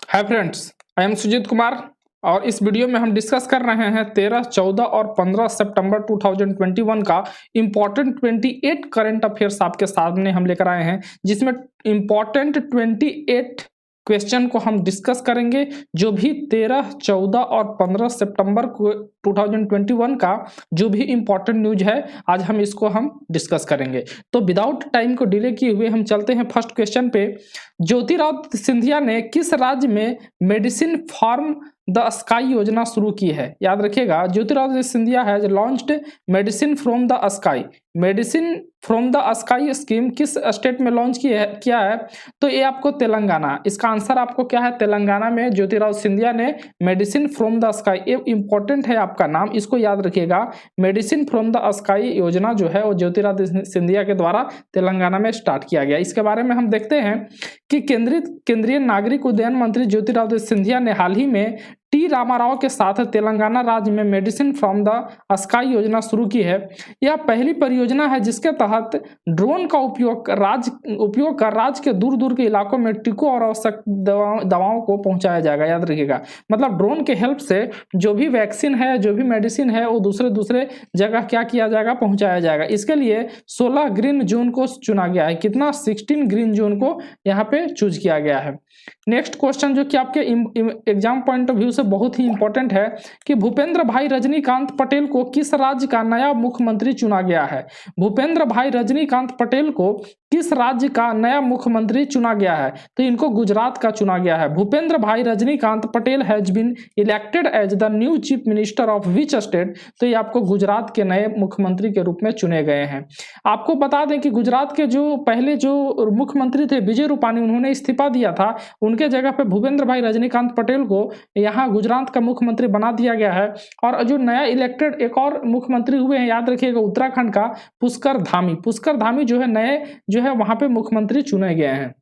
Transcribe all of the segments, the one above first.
Hi friends, I am Sujit Kumar और इस video में हम डिस्कस कर रहे हैं 13, 14 और 15 सितंबर 2021 का इम्पोर्टेंट 28 करंट अफेयर्स आपके सामने हम लेकर आए हैं, जिसमें इम्पोर्टेंट 28 क्वेश्चन को हम डिस्कस करेंगे। जो भी 13, 14 और 15 सितंबर को 2021 का जो भी इम्पोर्टेंट न्यूज है, आज हम इसको डिस्कस करेंगे। तो विदाउट टाइम को डिले किए हुए हम चलते हैं फर्स्ट क्वेश्चन पे। ज्योतिरादित्य सिंधिया ने किस राज्य में मेडिसिन फॉर्म द स्काई योजना शुरू की है? याद रखिएगा, Jyotiraditya Scindia has launched medicine from the sky. Medicine from the sky scheme किस स्टेट में लॉन्च किया है? तो ये आपको तेलंगाना, इसका आंसर आपको क्या है? तेलंगाना में ज्योतिरादित्य सिंधिया ने मेडिसिन फ्रॉम द स्काई, ये इंपॉर्टेंट है आपका नाम, इसको याद रखिएगा। मेडिसिन फ्रॉम द स्काई योजना जो है वो ज्योतिरादित्य सिंधिया के द्वारा तेलंगाना में स्टार्ट किया गया। इसके बारे में हम देखते हैं कि केंद्रीय नागरिक उड्डयन मंत्री ज्योतिरादित्य सिंधिया ने हाल ही में टी रामाराव के साथ तेलंगाना राज्य में मेडिसिन फ्रॉम द स्काई योजना शुरू की है। यह पहली परियोजना है जिसके तहत ड्रोन का उपयोग कर राज्य के दूर दूर के इलाकों में टीकों और आवश्यक दवाओं को पहुंचाया जाएगा। याद रखिएगा, मतलब ड्रोन के हेल्प से जो भी वैक्सीन है, जो भी मेडिसिन है, वो दूसरे जगह क्या किया जाएगा? पहुंचाया जाएगा। इसके लिए 16 ग्रीन जोन को चुना गया है। कितना? 16 ग्रीन जोन को यहाँ पे चूज किया गया है। नेक्स्ट क्वेश्चन जो कि आपके एग्जाम पॉइंट ऑफ व्यू से बहुत ही इंपॉर्टेंट है कि भूपेंद्र भाई रजनीकांत पटेल को किस राज्य का नया मुख्यमंत्री चुना गया है? भूपेंद्र भाई रजनीकांत पटेल को किस राज्य का नया मुख्यमंत्री चुना गया है? तो इनको गुजरात का चुना गया है। Bhupendra bhai Rajnikant Patel has been elected as the new chief minister of which state? तो ये आपको गुजरात के नए मुख्यमंत्री के रूप में चुने गए हैं। आपको बता दें कि गुजरात के जो पहले जो मुख्यमंत्री थे विजय रूपानी, उन्होंने इस्तीफा दिया था। उनके जगह पे भूपेंद्र भाई रजनीकांत पटेल को यहाँ गुजरात का मुख्यमंत्री बना दिया गया है। और जो नया इलेक्टेड एक और मुख्यमंत्री हुए हैं, याद रखिएगा, उत्तराखंड का पुष्कर धामी जो है नए जो है वहां पे मुख्यमंत्री चुने गए हैं।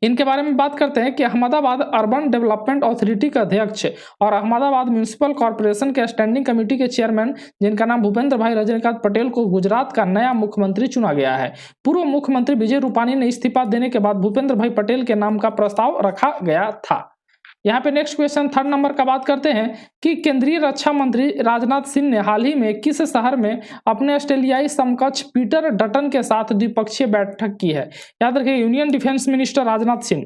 इनके बारे में बात करते हैं कि अहमदाबाद अर्बन डेवलपमेंट अथॉरिटी के अध्यक्ष और अहमदाबाद म्युनिसिपल कॉर्पोरेशन के स्टैंडिंग कमेटी के चेयरमैन जिनका नाम भूपेंद्र भाई रजनीकांत पटेल को गुजरात का नया मुख्यमंत्री चुना गया है। पूर्व मुख्यमंत्री विजय रूपानी ने इस्तीफा देने के बाद भूपेंद्र भाई पटेल के नाम का प्रस्ताव रखा गया था। यहाँ पे नेक्स्ट क्वेश्चन 3rd नंबर का बात करते हैं कि केंद्रीय रक्षा मंत्री राजनाथ सिंह ने हाल ही में किस शहर में अपने ऑस्ट्रेलियाई समकक्ष पीटर डटन के साथ द्विपक्षीय बैठक की है? याद रखिए, union defence minister Rajnath Singh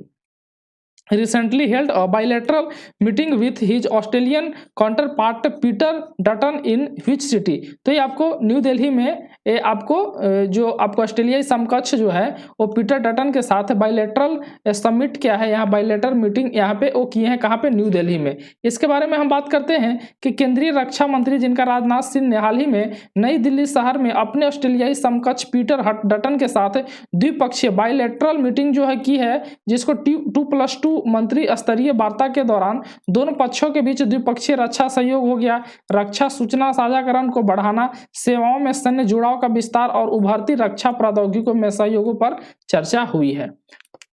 recently held a bilateral meeting with his Australian counterpart Peter Dutton in which city? तो ये आपको न्यू दिल्ली में जो आपको ऑस्ट्रेलियाई समकक्ष जो है वो पीटर डटन के साथ बाइलेटरल समिट क्या है, यहाँ बाइलेटरल मीटिंग यहाँ पे वो किए हैं। कहाँ पे? न्यू दिल्ली में। इसके बारे में हम बात करते हैं कि केंद्रीय रक्षा मंत्री जिनका राजनाथ सिंह ने हाल ही में नई दिल्ली शहर में अपने ऑस्ट्रेलियाई समकक्ष पीटर डटन के साथ द्विपक्षीय बाइलेटरल मीटिंग जो है की है, जिसको 2+2 मंत्री स्तरीय वार्ता के दौरान दोनों पक्षों के बीच द्विपक्षीय रक्षा सहयोग हो गया। रक्षा सूचना साझाकरण को बढ़ाना, सेवाओं में सैन्य जुड़ाव का विस्तार और उभरती रक्षा प्रौद्योगिकियों में सहयोगों पर चर्चा हुई है।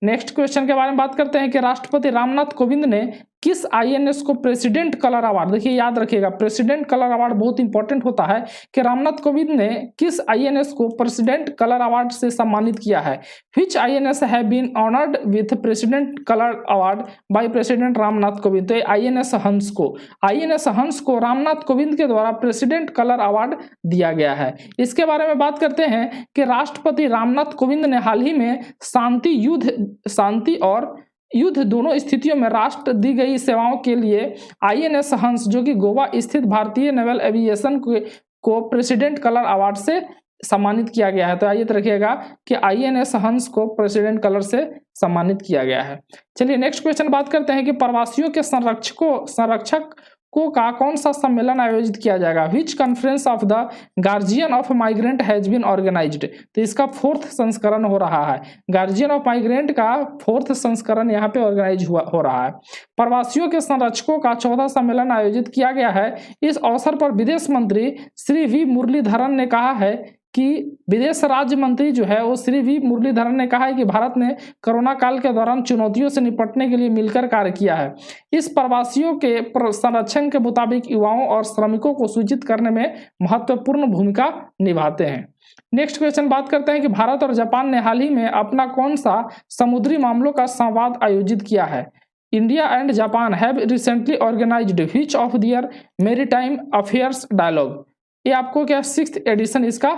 नेक्स्ट क्वेश्चन के बारे में बात करते हैं कि राष्ट्रपति रामनाथ कोविंद ने किस आईएनएस को प्रेसिडेंट कलर अवार्ड, देखिए याद रखिएगा प्रेसिडेंट कलर अवार्ड बहुत इंपॉर्टेंट होता है, कि रामनाथ कोविंद ने किस आईएनएस को प्रेसिडेंट कलर अवार्ड से सम्मानित किया है? Which INS have been honoured with president colour award by president Ramnath Kovind? तो आईएनएस हंस को रामनाथ कोविंद के द्वारा प्रेसिडेंट कलर अवार्ड दिया गया है। इसके बारे में बात करते हैं कि राष्ट्रपति रामनाथ कोविंद ने हाल ही में शांति और युद्ध दोनों स्थितियों में राष्ट्र दी गई सेवाओं के लिए आईएनएस हंस, जो कि गोवा स्थित भारतीय नेवल एविएशन को प्रेसिडेंट कलर अवार्ड से सम्मानित किया गया है। तो आइए रखिएगा कि आईएनएस हंस को प्रेसिडेंट कलर से सम्मानित किया गया है। चलिए नेक्स्ट क्वेश्चन बात करते हैं कि प्रवासियों के संरक्षक का कौन सा सम्मेलन आयोजित किया जाएगा? Which conference of the guardian of migrant has been organised? तो इसका 4th संस्करण हो रहा है। गार्जियन ऑफ माइग्रेंट का 4th संस्करण यहाँ पे ऑर्गेनाइज हो रहा है। प्रवासियों के संरक्षकों का 14वां सम्मेलन आयोजित किया गया है। इस अवसर पर विदेश मंत्री श्री वी मुरलीधरन ने कहा है कि विदेश राज्य मंत्री जो है वो श्री वी मुरलीधरन ने कहा है कि भारत ने कोरोना काल के दौरान चुनौतियों से निपटने के लिए मिलकर कार्य किया है। इस प्रवासियों के संरक्षण के मुताबिक युवाओं और श्रमिकों को सूचित करने में महत्वपूर्ण भूमिका निभाते हैं। नेक्स्ट क्वेश्चन बात करते हैं कि भारत और जापान ने हाल ही में अपना कौन सा समुद्री मामलों का संवाद आयोजित किया है? India and Japan have recently organised which of their maritime affairs dialogue. ये आपको क्या 6th एडिशन इसका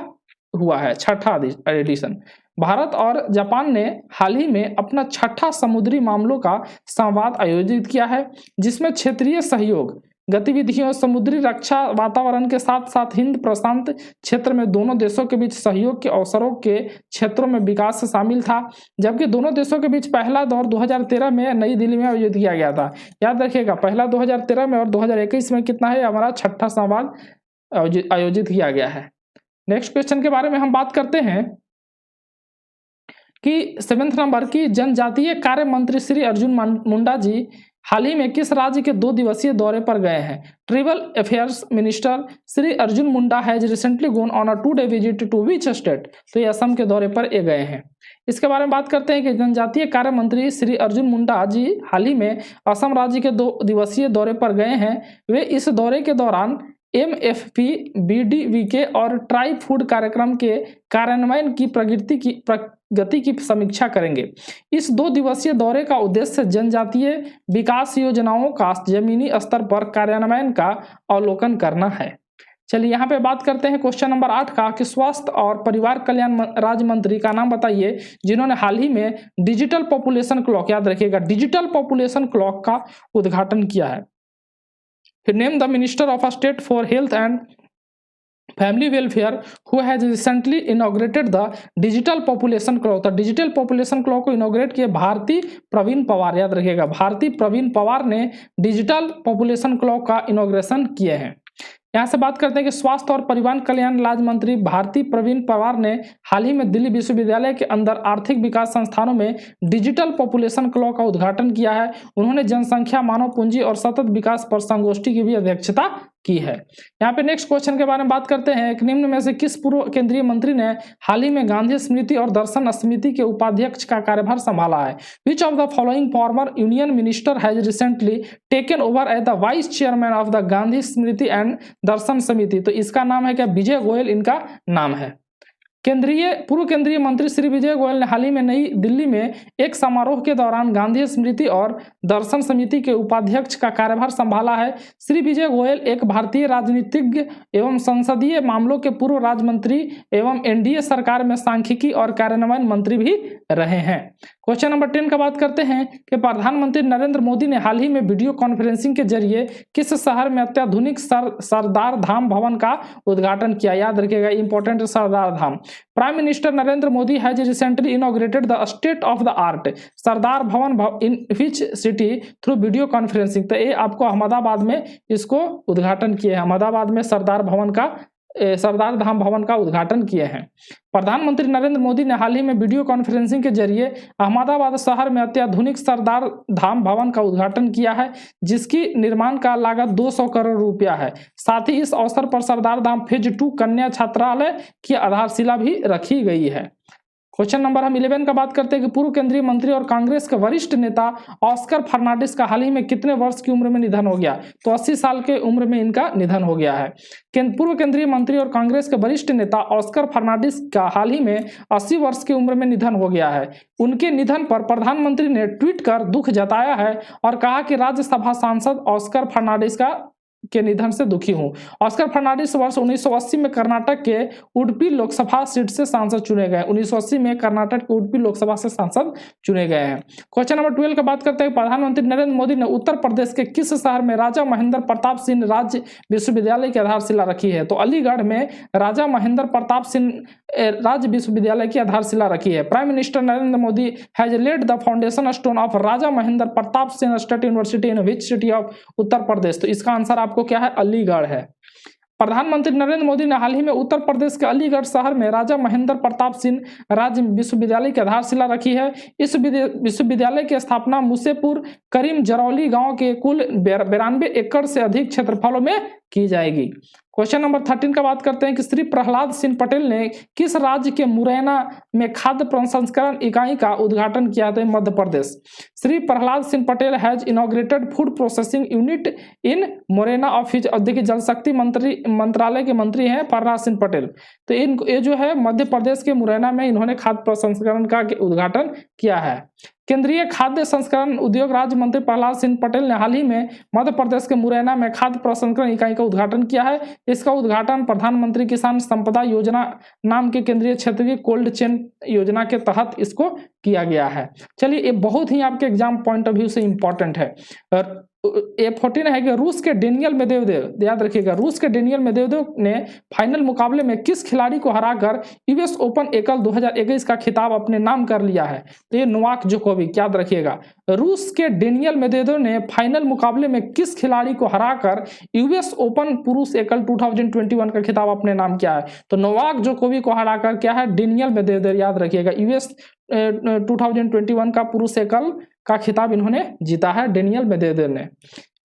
हुआ है, 6ठा एडिशन। भारत और जापान ने हाल ही में अपना 6ठा समुद्री मामलों का संवाद आयोजित किया है, जिसमें क्षेत्रीय सहयोग गतिविधियों, समुद्री रक्षा, वातावरण के साथ साथ हिंद प्रशांत क्षेत्र में दोनों देशों के बीच सहयोग के अवसरों के क्षेत्रों में विकास शामिल था। जबकि दोनों देशों के बीच पहला दौर 2013 में नई दिल्ली में आयोजित किया गया था। याद रखिएगा, पहला 2013 में और 2021 में कितना है, हमारा 6ठा संवाद आयोजित किया गया है। नेक्स्ट क्वेश्चन के बारे में हम बात करते हैं कि 7th नंबर की जनजातीय कार्य मंत्री श्री अर्जुन मुंडा जी हाल ही में किस राज्य के 2 दिवसीय दौरे पर गए हैं। Tribal affairs minister Shri Arjun Munda has recently gone on a 2-day visit to which state. तो ये असम के दौरे पर ये गए हैं। इसके बारे में बात करते हैं कि जनजातीय कार्य मंत्री श्री अर्जुन मुंडा जी हाल ही में असम राज्य के 2 दिवसीय दौरे पर गए हैं। वे इस दौरे के दौरान MFP, BDVK और ट्राई फूड कार्यक्रम के कार्यान्वयन की प्रगति की समीक्षा करेंगे। इस 2 दिवसीय दौरे का उद्देश्य जनजातीय विकास योजनाओं का जमीनी स्तर पर कार्यान्वयन का अवलोकन करना है। चलिए यहाँ पे बात करते हैं क्वेश्चन नंबर 8 का कि स्वास्थ्य और परिवार कल्याण राज्य मंत्री का नाम बताइए जिन्होंने हाल ही में डिजिटल पॉपुलेशन क्लॉक, याद रखिएगा, डिजिटल पॉपुलेशन क्लॉक का उद्घाटन किया है। फिर name the minister of state for health and family welfare who has recently inaugurated the digital population clock. तो डिजिटल पॉपुलेशन क्लॉक को इनॉग्रेट किए भारती प्रवीण पवार, याद रखिएगा, भारती प्रवीण पवार ने डिजिटल पॉपुलेशन क्लॉक का इनॉग्रेशन किए हैं। यहाँ से बात करते हैं कि स्वास्थ्य और परिवार कल्याण राज्य मंत्री भारती प्रवीण पवार ने हाल ही में दिल्ली विश्वविद्यालय के अंदर आर्थिक विकास संस्थानों में डिजिटल पॉपुलेशन क्लॉक का उद्घाटन किया है। उन्होंने जनसंख्या, मानव पूंजी और सतत विकास पर संगोष्ठी की भी अध्यक्षता की है। यहाँ पे नेक्स्ट क्वेश्चन के बारे में बात करते हैं कि निम्न में से किस पूर्व केंद्रीय मंत्री ने हाल ही में गांधी स्मृति और दर्शन समिति के उपाध्यक्ष का कार्यभार संभाला है। Which of the following former union minister has recently taken over as the vice chairman of the Gandhi Smriti and Darshan Samiti. तो इसका नाम है क्या, विजय गोयल इनका नाम है। पूर्व केंद्रीय मंत्री श्री विजय गोयल ने हाल ही में नई दिल्ली में एक समारोह के दौरान गांधी स्मृति और दर्शन समिति के उपाध्यक्ष का कार्यभार संभाला है। श्री विजय गोयल एक भारतीय राजनीतिज्ञ एवं संसदीय मामलों के पूर्व राज्य मंत्री एवं NDA सरकार में सांख्यिकी और कार्यान्वयन मंत्री भी रहे हैं। क्वेश्चन नंबर 10 का बात करते हैं कि प्रधानमंत्री नरेंद्र मोदी ने हाल ही में वीडियो कॉन्फ्रेंसिंग के जरिए किस शहर में अत्याधुनिक सरदार धाम भवन का उद्घाटन किया। याद रखिएगा, important, Sardar Dham. Prime minister Narendra Modi has recently inaugurated the state of the art Sardar Bhavan in which city through video conferencing. तो ये आपको अहमदाबाद में इसको उद्घाटन किए हैं, अहमदाबाद में सरदार धाम भवन का उद्घाटन किए हैं। प्रधानमंत्री नरेंद्र मोदी ने हाल ही में वीडियो कॉन्फ्रेंसिंग के जरिए अहमदाबाद शहर में अत्याधुनिक सरदार धाम भवन का उद्घाटन किया है, जिसकी निर्माण का लागत 200 करोड़ रुपया है। साथ ही इस अवसर पर सरदार धाम फेज 2 कन्या छात्रालय की आधारशिला भी रखी गई है। क्वेश्चन नंबर हम 11 का बात करते हैं कि पूर्व केंद्रीय मंत्री और कांग्रेस के वरिष्ठ नेता ऑस्कर फर्नांडिस का हाल ही में कितने वर्ष की उम्र में निधन हो गया। तो 80 साल के उम्र में इनका निधन हो गया है। पूर्व केंद्रीय मंत्री और कांग्रेस के वरिष्ठ नेता ऑस्कर फर्नांडिस का हाल ही में 80 वर्ष की उम्र में निधन हो गया है। उनके निधन पर प्रधानमंत्री ने ट्वीट कर दुख जताया है और कहा कि राज्यसभा सांसद ऑस्कर फर्नांडिस के निधन से दुखी हूं। ऑस्कर फर्नांडिस वर्ष 1980 में कर्नाटक के उडुपी लोकसभा सीट से सांसद चुने गए। 1980 में कर्नाटक के उडुपी लोकसभा से सांसद चुने गए हैं। क्वेश्चन नंबर 12 का बात करते हैं, प्रधानमंत्री नरेंद्र मोदी ने उत्तर प्रदेश के किस शहर में राजा महेंद्र प्रताप सिंह राज्य विश्वविद्यालय की आधारशिला रखी है। तो अलीगढ़ में राजा महेंद्र प्रताप सिंह राज्य विश्वविद्यालय की आधारशिला रखी है। Prime minister Narendra Modi has laid the foundation stone of Raja Mahendra Pratap Singh state university in which city of Uttar Pradesh. तो इसका आंसर आपको क्या है, अलीगढ़ है। प्रधानमंत्री नरेंद्र मोदी ने हाल ही में उत्तर प्रदेश के अलीगढ़ शहर में राजा महेंद्र प्रताप सिंह राज्य विश्वविद्यालय की आधारशिला रखी है। इस विश्वविद्यालय की स्थापना मुसेपुर करीम जरौली गांव के कुल 92 एकड़ से अधिक क्षेत्रफलों में की जाएगी। क्वेश्चन नंबर 13 का बात करते हैं कि श्री प्रहलाद सिंह पटेल ने किस राज्य के मुरैना में खाद्य प्रसंस्करण इकाई का उद्घाटन किया था। Madhya Pradesh. Shri Prahlad Singh Patel has inaugurated food processing unit in Morena of his, देखिए जल शक्ति मंत्रालय के मंत्री हैं प्रहलाद सिंह पटेल। तो ये जो है मध्य प्रदेश के मुरैना में इन्होंने खाद्य प्रसंस्करण का उद्घाटन किया है। केंद्रीय खाद्य संस्करण उद्योग राज्य मंत्री प्रहलाद सिंह पटेल ने हाल ही में मध्य प्रदेश के मुरैना में खाद्य प्रसंस्करण इकाई का उद्घाटन किया है। इसका उद्घाटन प्रधानमंत्री किसान संपदा योजना नाम के केंद्रीय क्षेत्रीय कोल्ड चेन योजना के तहत इसको किया गया है। चलिए, ये बहुत ही आपके एग्जाम पॉइंट ऑफ व्यू से इंपॉर्टेंट है। और A14 है कि रूस के डेनियल मेदवेदेव, याद रखिएगा, रूस के डेनियल मेदवेदेव ने फाइनल मुकाबले में किस खिलाड़ी को हराकर यूएस ओपन एकल 2021 का खिताब अपने नाम कर लिया है? तो ये नोवाक जोकोविक, याद रखिएगा। रूस के डेनियल मेदवेदेव ने फाइनल मुकाबले में किस खिलाड़ी को हराकर यूएस ओपन पुरुष एकल 2021 का खिताब अपने नाम किया है? तो नोवाक जोकोविक को हराकर क्या है? डेनियल मेदवेदेव, याद रखिएगा, यूएस 2021 का पुरुष एकल का खिताब इन्होंने जीता है, डेनियल मेदवेदेव ने।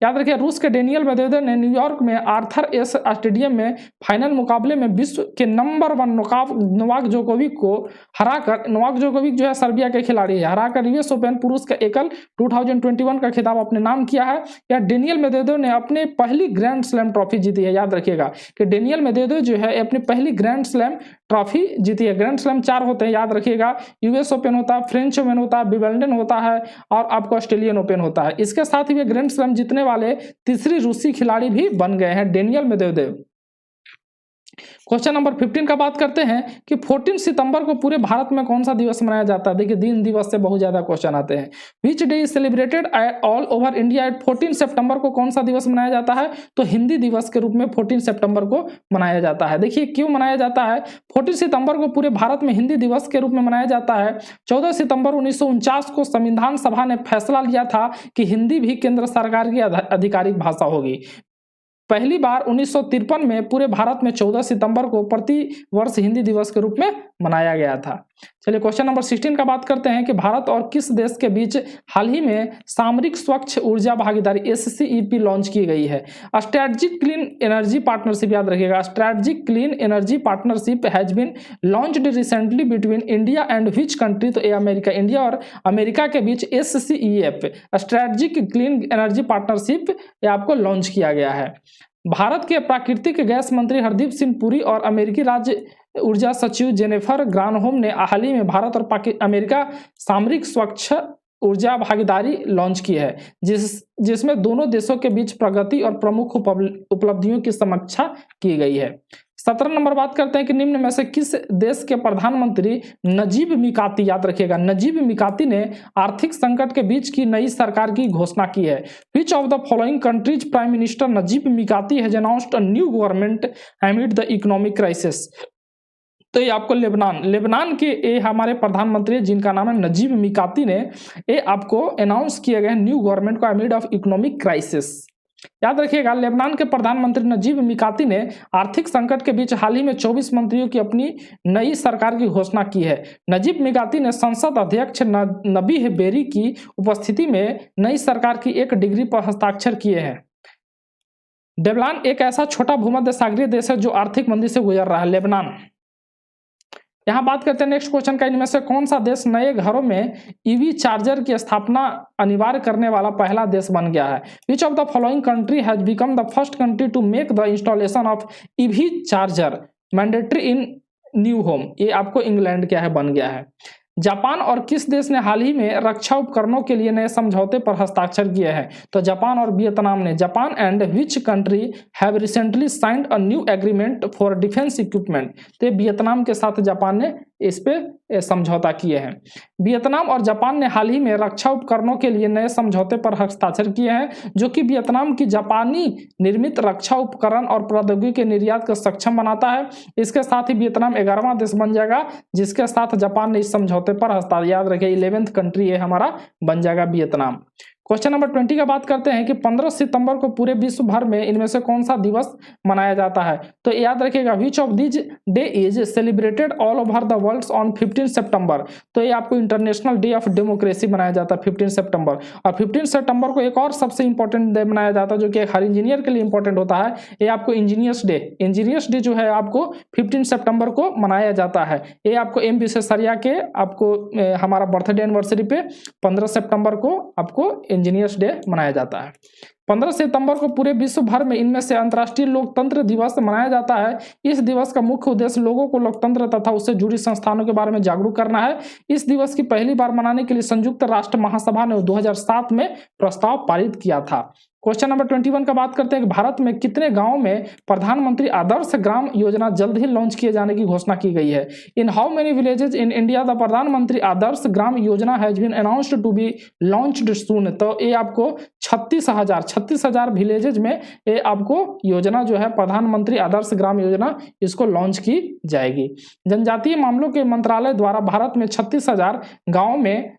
याद रखिए, रूस के डेनियल मेदवेदेव ने न्यूयॉर्क में आर्थर एस स्टेडियम में फाइनल मुकाबले में विश्व के नंबर 1 नोवाक जोकोविक को हराकर, नोवाक जोकोविक जो है सर्बिया के खिलाड़ी है, हराकर यूएस ओपन पुरुष का एकल 2021 का खिताब अपने नाम किया है। या डेनियल मेदवेदेव ने अपने पहली ग्रैंड स्लैम ट्रॉफी जीती है। याद रखिएगा कि डेनियल मेदवेदेव जो है अपनी पहली ग्रैंड स्लैम ट्रॉफी जीती है। ग्रैंड स्लैम 4 होते हैं, याद रखिएगा, यूएस ओपन होता है, फ्रेंच ओपन होता है, विंबलडन होता है और आपको ऑस्ट्रेलियन ओपन होता है। इसके साथ ही वे ग्रैंड स्लैम जीतने वाले तीसरी रूसी खिलाड़ी भी बन गए हैं, डेनियल मेदवेदेव। क्वेश्चन नंबर 15 का बात करते हैं कि 14 सितंबर को पूरे भारत में कौन सा दिवस मनाया जाता है? देखिए, दिन दिवस से बहुत ज्यादा क्वेश्चन आते हैं। Which day is celebrated all over India at 14 सितंबर को कौन सा दिवस मनाया जाता है? तो हिंदी दिवस के रूप में 14 सितंबर को मनाया जाता है। देखिए, क्यों मनाया जाता है? 14 सितंबर को पूरे भारत में हिंदी दिवस के रूप में मनाया जाता है। 14 सितंबर 1949 को संविधान सभा ने फैसला लिया था कि हिंदी भी केंद्र सरकार की आधिकारिक भाषा होगी। पहली बार 1953 में पूरे भारत में 14 सितंबर को प्रति वर्ष हिंदी दिवस के रूप में मनाया गया था। चलिए, क्वेश्चन नंबर 16 का बात करते हैं कि भारत और किस देश के बीच हाल ही में सामरिक स्वच्छ ऊर्जा भागीदारी SCEP लॉन्च की गई है? स्ट्रेटजिक क्लीन एनर्जी पार्टनरशिप, याद रखिएगा, strategic clean energy partnership has been launched recently between India and which country? तो ये अमेरिका, इंडिया और अमेरिका के बीच SCEP strategic clean energy partnership ये आपको लॉन्च किया गया है। भारत के प्राकृतिक गैस मंत्री हरदीप सिंह पुरी और अमेरिकी राज्य ऊर्जा सचिव जेनिफर ग्रानहोम ने हाल ही में भारत और अमेरिका सामरिक स्वच्छ ऊर्जा भागीदारी लॉन्च की है, जिसमें दोनों देशों के बीच प्रगति और प्रमुख उपलब्धियों की समीक्षा की गई है। 17 नंबर बात करते हैं कि निम्न में से किस देश के प्रधानमंत्री नजीब मिकाती, याद रखिएगा, नजीब मिकाती ने आर्थिक संकट के बीच की नई सरकार की घोषणा की है? Which of the following countries prime minister Najib Mikati has announced a new government amid the economic crisis? तो ये आपको लेबनान के ये हमारे प्रधानमंत्री जिनका नाम है नजीब मिकाती ने ये आपको अनाउंस किए गए न्यू गवर्नमेंट को एमिड ऑफ इकोनॉमिक क्राइसिस। याद रखिएगा, लेबनान के प्रधानमंत्री नजीब मिकाती ने आर्थिक संकट के बीच हाल ही में 24 मंत्रियों की अपनी नई सरकार की घोषणा की है। नजीब मिकाती ने संसद अध्यक्ष नबीह बेरी की उपस्थिति में नई सरकार की 1 डिग्री पर हस्ताक्षर किए हैं। लेबनान एक ऐसा छोटा भूमध्य सागरीय देश है जो आर्थिक मंदी से गुजर रहा है, लेबनान। यहाँ बात करते हैं नेक्स्ट क्वेश्चन का, इनमें से कौन सा देश नए घरों में ईवी चार्जर की स्थापना अनिवार्य करने वाला पहला देश बन गया है? Which of the following country has become the first country to make the installation of EV charger mandatory in new home? ये आपको इंग्लैंड क्या है बन गया है। जापान और किस देश ने हाल ही में रक्षा उपकरणों के लिए नए समझौते पर हस्ताक्षर किए हैं? तो जापान और वियतनाम ने। Japan and which country have recently signed a new agreement for defence equipment? तो वियतनाम के साथ जापान ने इस पे समझौता किए हैं। वियतनाम और जापान ने हाल ही में रक्षा उपकरणों के लिए नए समझौते पर हस्ताक्षर किए हैं, जो कि वियतनाम की जापानी निर्मित रक्षा उपकरण और प्रौद्योगिकी के निर्यात को सक्षम बनाता है। इसके साथ ही वियतनाम 11वां देश बन जाएगा जिसके साथ जापान ने इस समझौते पर हस्ताक्षर, याद रखिए 11th कंट्री है हमारा बन जाएगा वियतनाम। क्वेश्चन नंबर 20 का बात करते हैं कि 15 सितंबर को पूरे विश्व भर में इनमें से कौन सा दिवस मनाया जाता है? तो याद रखिएगा, which of this day is celebrated all over the world on 15 सितंबर? तो ये आपको इंटरनेशनल डे ऑफ डेमोक्रेसी मनाया जाता है 15 सितंबर। और 15 सितंबर को एक और सबसे इंपॉर्टेंट डे मनाया जाता है जो कि हर इंजीनियर के लिए इंपॉर्टेंट होता है, ये आपको इंजीनियर्स डे। इंजीनियर्स डे जो है आपको 15 सितंबर को मनाया जाता है। ये आपको एम विश्वेश्वरैया के आपको हमारा बर्थडे एनिवर्सरी पे 15 सितंबर को आपको इंजीनियर्स डे मनाया जाता है। 15 सितंबर को पूरे विश्व भर में इनमें से अंतर्राष्ट्रीय लोकतंत्र दिवस मनाया जाता है। इस दिवस का मुख्य उद्देश्य लोगों को लोकतंत्र तथा उससे जुड़ी संस्थानों के बारे में जागरूक करना है। इस दिवस की पहली बार मनाने के लिए संयुक्त राष्ट्र महासभा ने 2007 में प्रस्ताव पारित किया था। क्वेश्चन नंबर 21 का बात करते हैं कि भारत में कितने गांवों में प्रधानमंत्री आदर्श ग्राम योजना जल्द ही लॉन्च किए जाने की घोषणा की गई है। In how many villages in India the Pradhan Mantri Adarsh Gram Yojana has been announced to be launched soon. तो ये आपको 36,000 विलेजेज में ये आपको योजना जो है प्रधानमंत्री आदर्श ग्राम योजना इसको लॉन्च की जाएगी। जनजातीय मामलों के मंत्रालय द्वारा भारत में 36,000 गाँवों में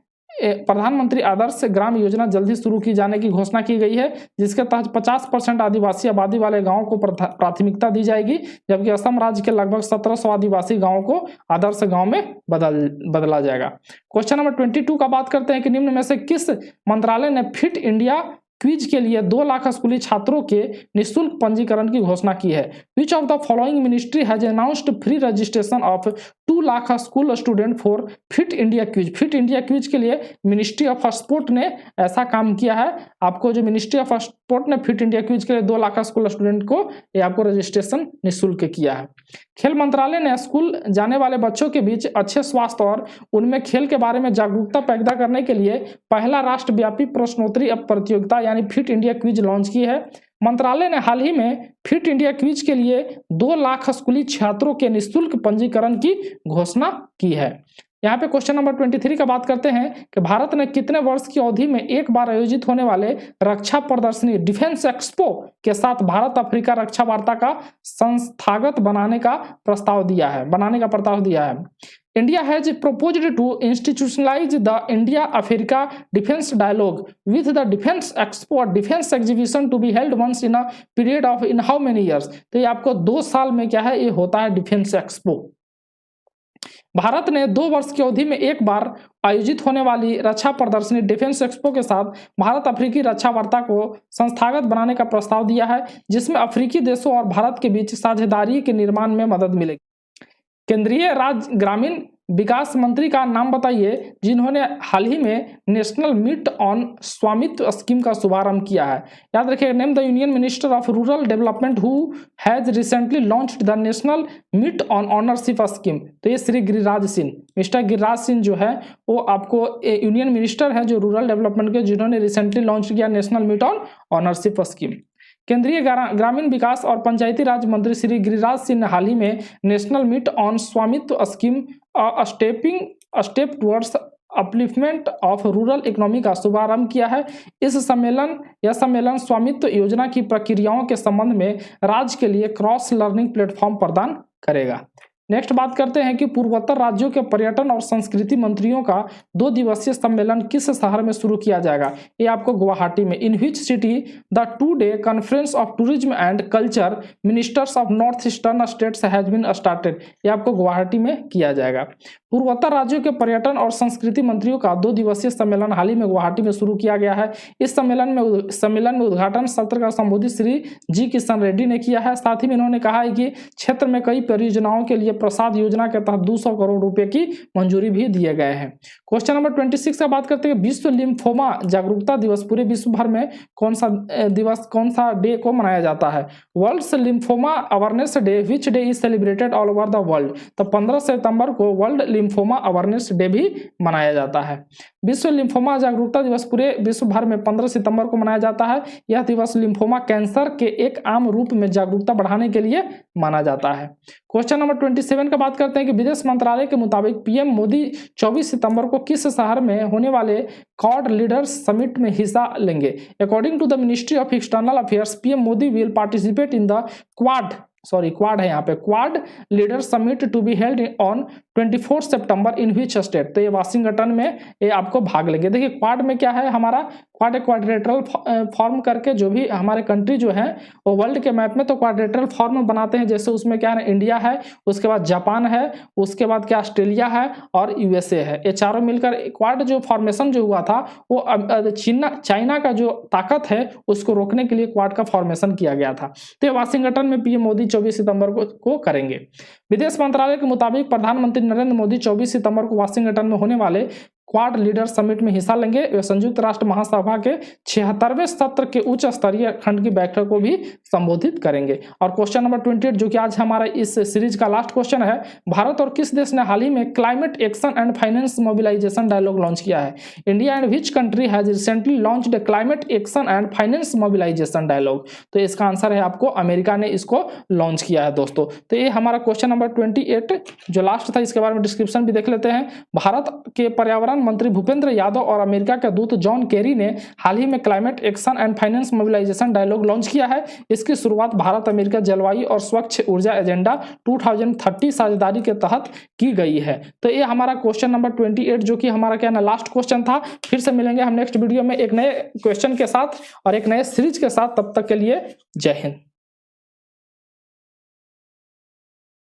प्रधानमंत्री आदर्श ग्राम योजना जल्दी शुरू की जाने की घोषणा की गई है, जिसके तहत 50% आदिवासी आबादी वाले गांवों को प्राथमिकता दी जाएगी, जबकि असम राज्य के लगभग 1700 आदिवासी गांवों को आदर्श गांव में बदला जाएगा। क्वेश्चन नंबर 22 का बात करते हैं कि निम्न में से किस मंत्रालय ने फिट इंडिया क्विज के लिए 2 लाख स्कूली छात्रों के निःशुल्क पंजीकरण की घोषणा की है। Which of the following ministry has announced free registration of 2 lakh school student for fit India quiz. Fit India quiz के लिए मिनिस्ट्री ऑफ स्पोर्ट ने ऐसा काम किया है। आपको जो मिनिस्ट्री ऑफ स्पोर्ट ने फिट इंडिया क्विज के लिए 2 लाख स्कूल स्टूडेंट को ये आपको रजिस्ट्रेशन निःशुल्क किया है। खेल मंत्रालय ने स्कूल जाने वाले बच्चों के बीच अच्छे स्वास्थ्य और उनमें खेल के बारे में जागरूकता पैदा करने के लिए पहला राष्ट्रव्यापी प्रश्नोत्तरी प्रतियोगिता यानी फिट इंडिया क्विज लॉन्च की है। मंत्रालय ने हाल ही में फिट इंडिया क्विज के लिए 2 लाख स्कूली छात्रों के निःशुल्क पंजीकरण की घोषणा की है। यहाँ पे क्वेश्चन नंबर 23 का बात करते हैं कि भारत ने कितने वर्ष की अवधि में एक बार आयोजित होने वाले रक्षा प्रदर्शनी डिफेंस एक्सपो के साथ भारत अफ्रीका रक्षा वार्ता का संस्थागत बनाने का प्रस्ताव दिया है। India has proposed to institutionalize the India-Africa Defense Dialogue with the Defense Expo or Defense Exhibition to be held once in a period of in how many years? तो ये आपको 2 साल में क्या है ये होता है डिफेंस एक्सपो। भारत ने 2 वर्ष की अवधि में एक बार आयोजित होने वाली रक्षा प्रदर्शनी डिफेंस एक्सपो के साथ भारत अफ्रीकी रक्षा वार्ता को संस्थागत बनाने का प्रस्ताव दिया है, जिसमें अफ्रीकी देशों और भारत के बीच साझेदारी के निर्माण में मदद मिलेगी। केंद्रीय राज्य ग्रामीण विकास मंत्री का नाम बताइए जिन्होंने हाल ही में national meet on Swamitva scheme का शुभारंभ किया है। याद रखिएगा, name the union minister of rural development who has recently launched the national meet on ownership scheme. तो ये श्री गिरिराज सिंह, मिस्टर गिरिराज सिंह जो है वो आपको यूनियन मिनिस्टर है जो रूरल डेवलपमेंट के, जिन्होंने रिसेंटली लॉन्च किया national meet on ownership scheme. केंद्रीय ग्रामीण विकास और पंचायती राज मंत्री श्री गिरिराज सिंह ने हाल ही में national meet on Swamitva scheme step towards upliftment of rural economy का शुभारंभ किया है। यह सम्मेलन स्वामित्व योजना की प्रक्रियाओं के संबंध में राज्य के लिए क्रॉस लर्निंग प्लेटफॉर्म प्रदान करेगा। नेक्स्ट बात करते हैं कि पूर्वोत्तर राज्यों के पर्यटन और संस्कृति मंत्रियों का 2 दिवसीय सम्मेलन किस शहर में शुरू किया जाएगा? ये आपको गुवाहाटी में। In which city the 2-day conference of tourism and culture ministers of north eastern states has been started. ये आपको गुवाहाटी में किया जाएगा। पूर्वोत्तर राज्यों के पर्यटन और संस्कृति मंत्रियों का 2 दिवसीय सम्मेलन हाल ही में गुवाहाटी में शुरू किया गया है। इस सम्मेलन में उद्घाटन सत्र का संबोधित श्री जी किशन रेड्डी ने किया है। साथ ही में इन्होंने कहा है कि क्षेत्र में कई परियोजनाओं के लिए प्रसाद योजना के तहत 200 करोड़ रुपए की मंजूरी भी दिए गए हैं। क्वेश्चन नंबर 26 का बात करते हैं, विश्व लिम्फोमा जागरूकता दिवस पूरे विश्व भर में कौन सा डे को मनाया जाता है? World lymphoma awareness day which day is celebrated all over the world. तो 15 सितंबर को वर्ल्ड लिम्फोमा अवेयरनेस डे भी मनाया जाता है। विश्व लिम्फोमा जागरूकता दिवस पूरे विश्व भर में 15 सितंबर को मनाया जाता है। यह दिवस लिम्फोमा कैंसर के एक आम रूप में जागरूकता बढ़ाने के लिए माना जाता है। क्वेश्चन नंबर 27 का बात करते हैं कि विदेश मंत्रालय के मुताबिक पीएम मोदी 24 सितंबर को किस शहर में होने वाले क्वाड लीडर्स समिट में हिस्सा लेंगे? According to the ministry of external affairs PM Modi will participate in the Quad है यहाँ पे Quad leader summit to be held on 24 September in which state. तो ये वाशिंगटन में ये आपको भाग लेंगे। देखिए क्वाड में क्या है, हमारा क्वाड्रिलेटरल फॉर्म करके जो भी हमारे कंट्री जो है वो वर्ल्ड के मैप में तो क्वाड्रिलेटरल फॉर्म बनाते हैं। जैसे उसमें क्या है, इंडिया है, उसके बाद जापान है, उसके बाद क्या ऑस्ट्रेलिया है और यूएसए है। ये चारों मिलकर क्वाड जो फॉर्मेशन जो हुआ था वो चाइना का जो ताकत है उसको रोकने के लिए क्वाड का फॉर्मेशन किया गया था। तो वाशिंगटन में पीएम मोदी 24 सितंबर को करेंगे। विदेश मंत्रालय के मुताबिक प्रधानमंत्री नरेंद्र मोदी 24 सितंबर को वाशिंगटन में होने वाले क्वाड लीडर समिट में हिस्सा लेंगे। वे संयुक्त राष्ट्र महासभा के 76वें सत्र के उच्च स्तरीय खंड की बैठक को भी संबोधित करेंगे। और क्वेश्चन नंबर 28 जो कि आज हमारा इस सीरीज का लास्ट क्वेश्चन है, भारत और किस देश ने हाल ही में climate action and finance mobilisation dialogue launch किया है? India and which country has recently launched climate action and finance mobilisation dialogue? तो इसका आंसर है आपको अमेरिका ने इसको लॉन्च किया है दोस्तों। तो ये हमारा क्वेश्चन नंबर 28 जो लास्ट था, इसके बारे में डिस्क्रिप्शन भी देख लेते हैं। भारत के पर्यावरण मंत्री भूपेंद्र यादव और अमेरिका के दूत जॉन केरी ने हाल ही में climate action and finance mobilisation dialogue launch किया है। इसकी शुरुआत भारत अमेरिका जलवायु और स्वच्छ ऊर्जा एजेंडा 2030 साझेदारी के तहत की गई है। तो ये हमारा क्वेश्चन नंबर 28 जो कि हमारा क्या ना लास्ट क्वेश्चन था। फिर से मिलेंगे हम नेक्स्ट वीडियो में एक नए क्वेश्चन के साथ और एक नए सीरीज के साथ। तब तक के लिए जय हिंद।